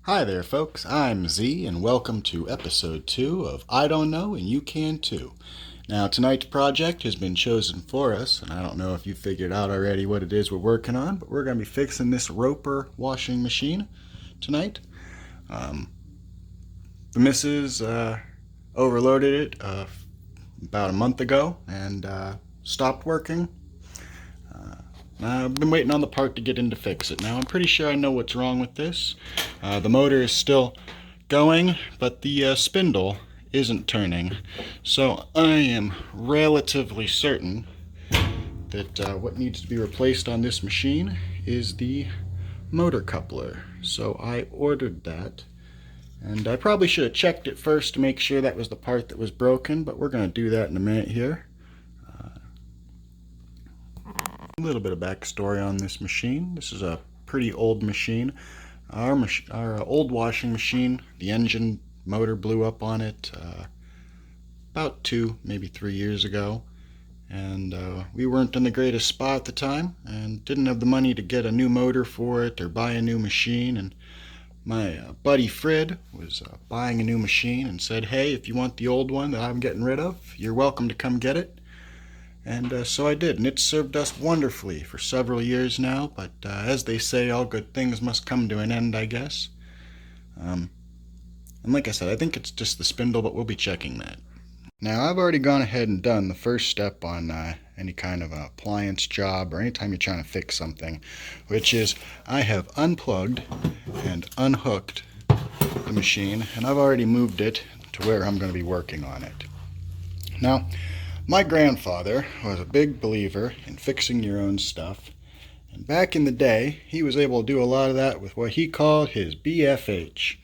Hi there, folks. I'm Z, and welcome to episode 2 of I Don't Know and You Can Too. Now, tonight's project has been chosen for us, and I don't know if you figured out already what it is we're working on, but we're going to be fixing this Roper washing machine tonight. The missus overloaded it about a month ago and stopped working. I've been waiting on the part to get in to fix it. Now, I'm pretty sure I know what's wrong with this. The motor is still going, but the spindle isn't turning. So I am relatively certain that what needs to be replaced on this machine is the motor coupler. So I ordered that. And I probably should have checked it first to make sure that was the part that was broken, but we're going to do that in a minute here. A little bit of backstory on this machine. This is a pretty old machine. Our old washing machine, the engine motor blew up on it about 2, maybe 3 years ago. And we weren't in the greatest spot at the time and didn't have the money to get a new motor for it or buy a new machine. And my buddy Fred was buying a new machine and said, hey, if you want the old one that I'm getting rid of, you're welcome to come get it. And so I did, and it's served us wonderfully for several years now, but as they say, all good things must come to an end, I guess. And like I said, I think it's just the spindle, but we'll be checking that. Now, I've already gone ahead and done the first step on any kind of appliance job or anytime you're trying to fix something, which is I have unplugged and unhooked the machine, and I've already moved it to where I'm going to be working on it. Now, my grandfather was a big believer in fixing your own stuff, and back in the day, he was able to do a lot of that with what he called his BFH.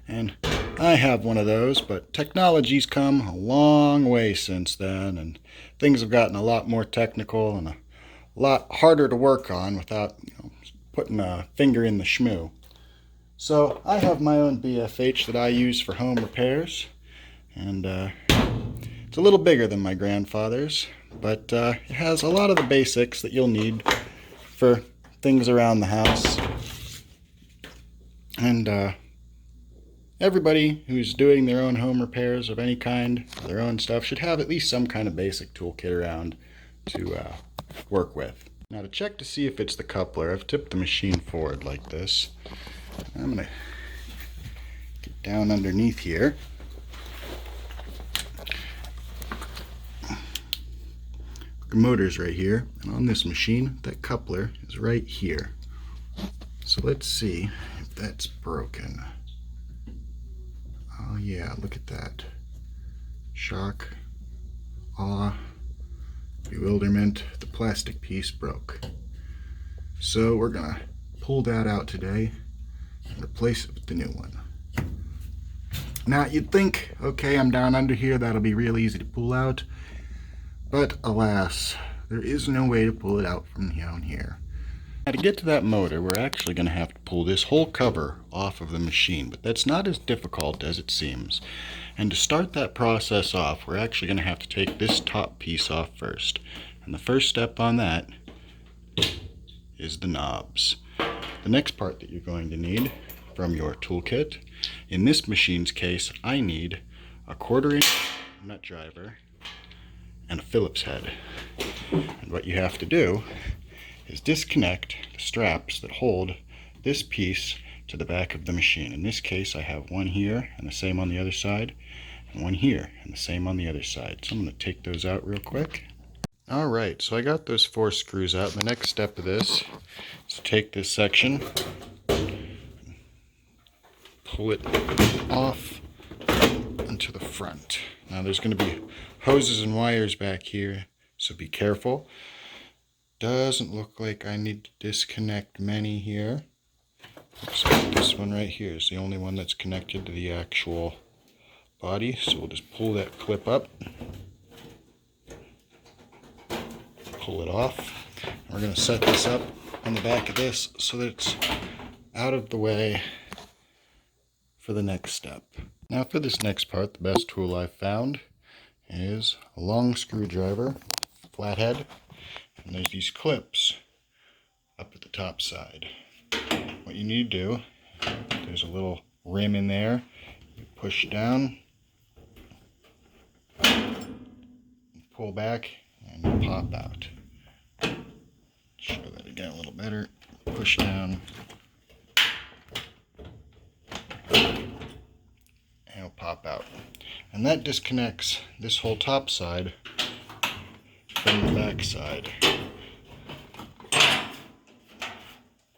And I have one of those, but technology's come a long way since then, and things have gotten a lot more technical and a lot harder to work on without putting a finger in the schmoo. So I have my own BFH that I use for home repairs, and it's a little bigger than my grandfather's, but it has a lot of the basics that you'll need for things around the house. And everybody who's doing their own home repairs of any kind, their own stuff, should have at least some kind of basic toolkit around to work with. Now, to check to see if it's the coupler, I've tipped the machine forward like this. I'm going to get down underneath here. The motor's right here, and on this machine, that coupler is right here. So let's see if that's broken. Oh yeah, look at that. Shock, awe, bewilderment, the plastic piece broke. So we're gonna pull that out today and replace it with the new one. Now you'd think, okay, I'm down under here, that'll be real easy to pull out. But alas, there is no way to pull it out from down here. Now, to get to that motor, we're actually going to have to pull this whole cover off of the machine, but that's not as difficult as it seems. And to start that process off, we're actually going to have to take this top piece off first. And the first step on that is the knobs. The next part that you're going to need from your toolkit, in this machine's case, I need a 1/4-inch nut driver and a Phillips head. And what you have to do is disconnect the straps that hold this piece to the back of the machine. In this case, I have one here and the same on the other side, and one here and the same on the other side. So I'm going to take those out real quick. Alright, so I got those 4 screws out. The next step of this is to take this section, pull it off into the front. Now there's going to be hoses and wires back here, so be careful. Doesn't look like I need to disconnect many here. Looks like this one right here is the only one that's connected to the actual body, so we'll just pull that clip up, pull it off. And we're going to set this up on the back of this so that it's out of the way for the next step. Now for this next part, the best tool I've found is a long screwdriver, flathead, and there's these clips up at the top side. What you need to do, there's a little rim in there. You push down, pull back, and pop out. Show that again a little better. Push down, and it'll pop out. And that disconnects this whole top side from the back side.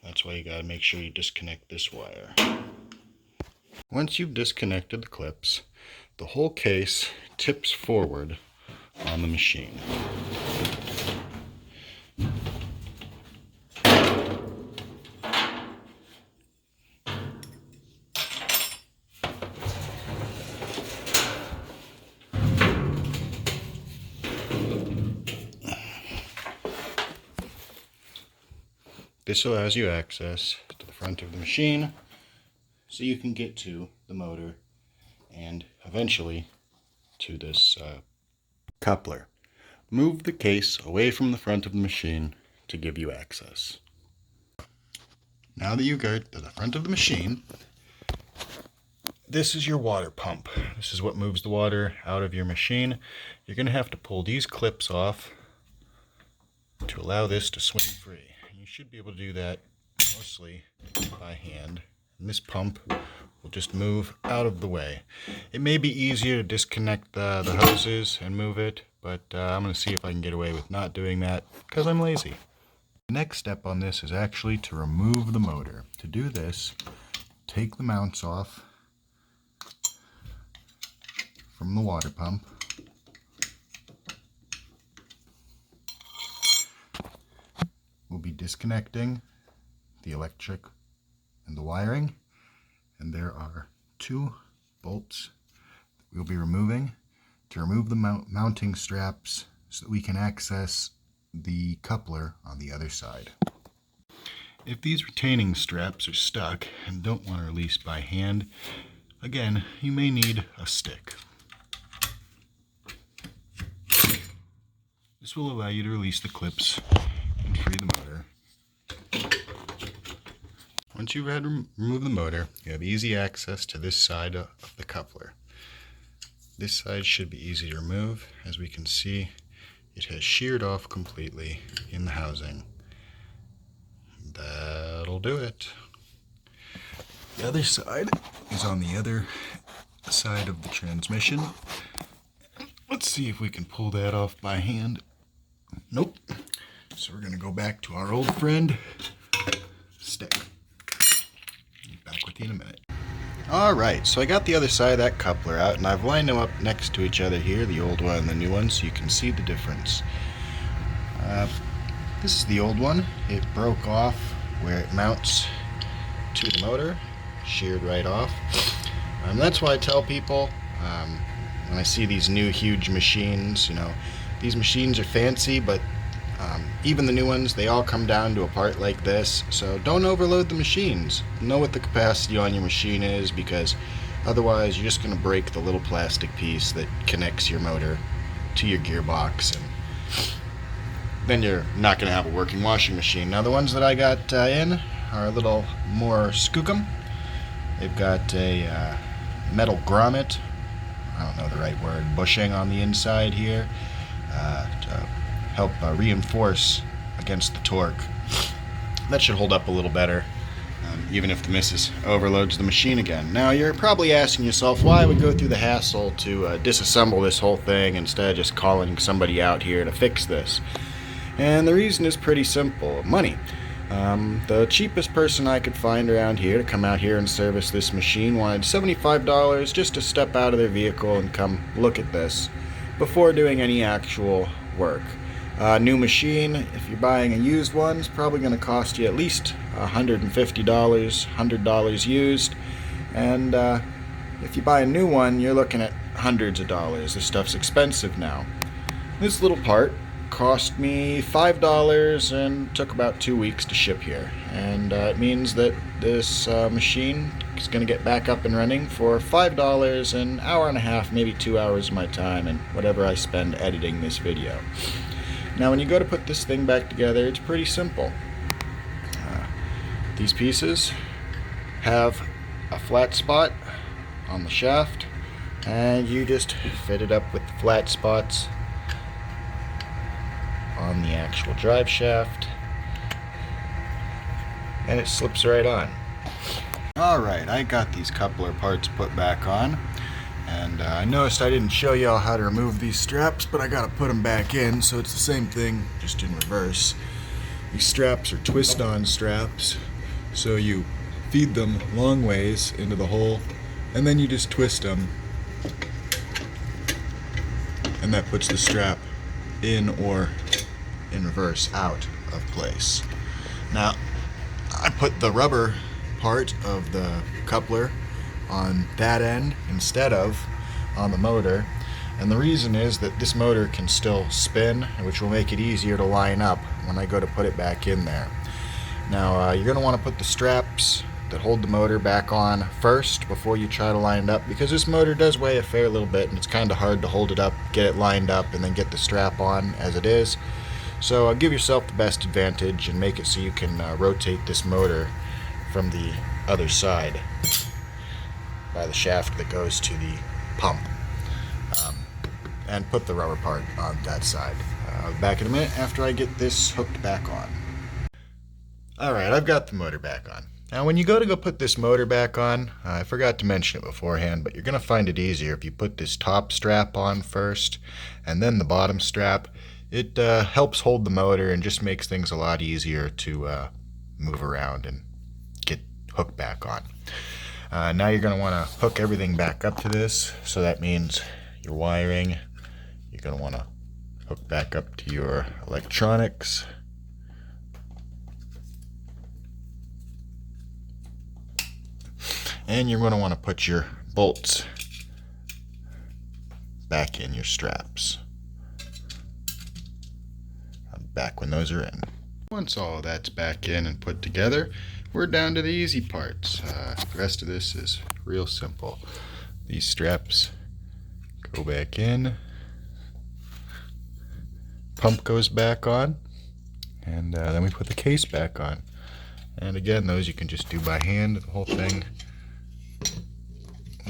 That's why you gotta make sure you disconnect this wire. Once you've disconnected the clips, the whole case tips forward on the machine. This allows you access to the front of the machine so you can get to the motor and eventually to this coupler. Move the case away from the front of the machine to give you access. Now that you got to the front of the machine, this is your water pump. This is what moves the water out of your machine. You're going to have to pull these clips off to allow this to swing free. You should be able to do that mostly by hand. And this pump will just move out of the way. It may be easier to disconnect the hoses and move it, but I'm going to see if I can get away with not doing that because I'm lazy. The next step on this is actually to remove the motor. To do this, take the mounts off from the water pump. We'll be disconnecting the electric and the wiring, and there are 2 bolts that we'll be removing to remove the mounting straps so that we can access the coupler on the other side. If these retaining straps are stuck and don't want to release by hand, again, you may need a stick. This will allow you to release the clips and free the motor. Once you've had to remove the motor, you have easy access to this side of the coupler. This side should be easy to remove. As we can see, it has sheared off completely in the housing. That'll do it. The other side is on the other side of the transmission. Let's see if we can pull that off by hand. Nope. So we're going to go back to our old friend, stick. Back with you in a minute. Alright, so I got the other side of that coupler out, and I've lined them up next to each other here, the old one and the new one, so you can see the difference. This is the old one. It broke off where it mounts to the motor, sheared right off. That's why I tell people, when I see these new huge machines, these machines are fancy, but even the new ones, they all come down to a part like this, so don't overload the machines. Know what the capacity on your machine is, because otherwise you're just going to break the little plastic piece that connects your motor to your gearbox, and then you're not going to have a working washing machine. Now the ones that I got in are a little more skookum. They've got a metal grommet, I don't know the right word, bushing on the inside here to help reinforce against the torque. That should hold up a little better, even if the missus overloads the machine again. Now you're probably asking yourself why I would go through the hassle to disassemble this whole thing instead of just calling somebody out here to fix this. And the reason is pretty simple: money. The cheapest person I could find around here to come out here and service this machine wanted $75 just to step out of their vehicle and come look at this before doing any actual work. New machine, if you're buying a used one, is probably going to cost you at least $150, $100 used. And if you buy a new one, you're looking at hundreds of dollars. This stuff's expensive now. This little part cost me $5 and took about 2 weeks to ship here. And it means that this machine is going to get back up and running for $5 an hour and a half, maybe 2 hours of my time, and whatever I spend editing this video. Now when you go to put this thing back together, it's pretty simple. These pieces have a flat spot on the shaft, and you just fit it up with the flat spots on the actual drive shaft, and it slips right on. Alright, I got these coupler parts put back on, and I noticed I didn't show y'all how to remove these straps, but I gotta put them back in, so it's the same thing, just in reverse. These straps are twist-on straps, so you feed them long ways into the hole, and then you just twist them, and that puts the strap in or in reverse out of place. Now, I put the rubber part of the coupler on that end instead of on the motor, and the reason is that this motor can still spin, which will make it easier to line up when I go to put it back in there. Now you're going to want to put the straps that hold the motor back on first before you try to line it up, because this motor does weigh a fair little bit and it's kind of hard to hold it up, get it lined up, and then get the strap on as it is. So give yourself the best advantage and make it so you can rotate this motor from the other side by the shaft that goes to the pump, and put the rubber part on that side. I'll be back in a minute after I get this hooked back on. Alright, I've got the motor back on. Now when you go put this motor back on, I forgot to mention it beforehand, but you're going to find it easier if you put this top strap on first and then the bottom strap. It helps hold the motor and just makes things a lot easier to move around and get hooked back on. Now you're going to want to hook everything back up to this, so that means your wiring, you're going to want to hook back up to your electronics. And you're going to want to put your bolts back in your straps. Back when those are in. Once all of that's back in and put together, we're down to the easy parts. The rest of this is real simple. These straps go back in, pump goes back on, and then we put the case back on. And again, those you can just do by hand. The whole thing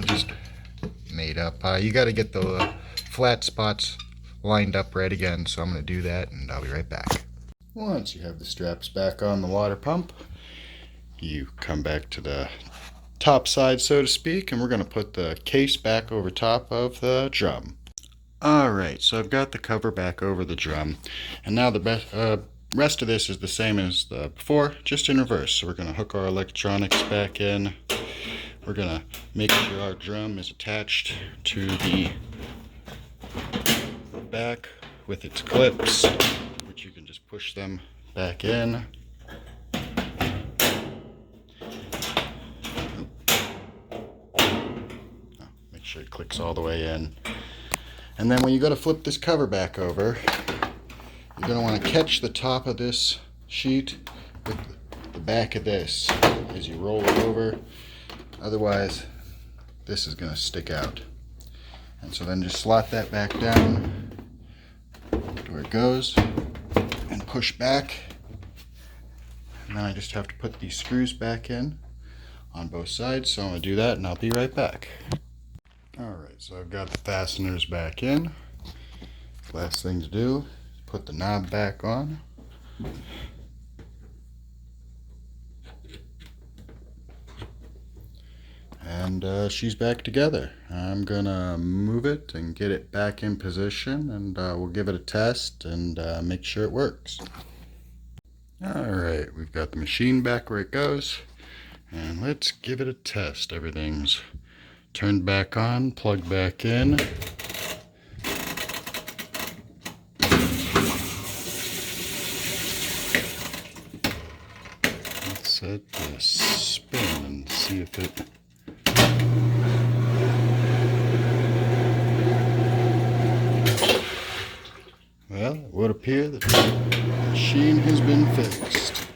just made up. You got to get the flat spots lined up right again, so I'm going to do that and I'll be right back. Once you have the straps back on the water pump, you come back to the top side, so to speak, and we're going to put the case back over top of the drum. Alright, so I've got the cover back over the drum, and now the rest of this is the same as the before, just in reverse. So we're going to hook our electronics back in. We're going to make sure our drum is attached to the back with its clips, which you can just push them back in. Make sure it clicks all the way in. And then when you go to flip this cover back over, you're going to want to catch the top of this sheet with the back of this as you roll it over. Otherwise, this is going to stick out. And so then just slot that back down to where it goes and push back. And then I just have to put these screws back in on both sides. So I'm going to do that and I'll be right back. Alright, so I've got the fasteners back in. Last thing to do is put the knob back on. And she's back together. I'm gonna move it and get it back in position, and we'll give it a test and make sure it works. Alright, we've got the machine back where it goes, and let's give it a test. Everything's turned back on, plugged back in. Let's set this spin and see if it... Well, it would appear that the machine has been fixed.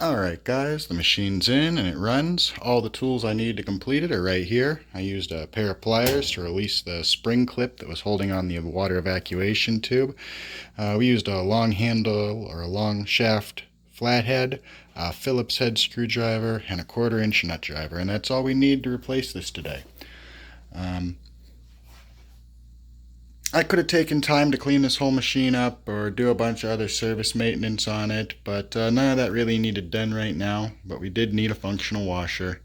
Alright guys, the machine's in and it runs. All the tools I need to complete it are right here. I used a pair of pliers to release the spring clip that was holding on the water evacuation tube. We used a long handle or a long shaft flathead, a Phillips head screwdriver, and a 1/4 inch nut driver, and that's all we need to replace this today. I could have taken time to clean this whole machine up or do a bunch of other service maintenance on it, but none of that really needed done right now. But we did need a functional washer.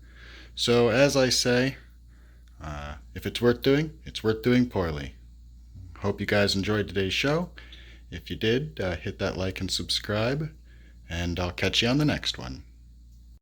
So as I say, if it's worth doing poorly. Hope you guys enjoyed today's show. If you did, hit that like and subscribe, and I'll catch you on the next one.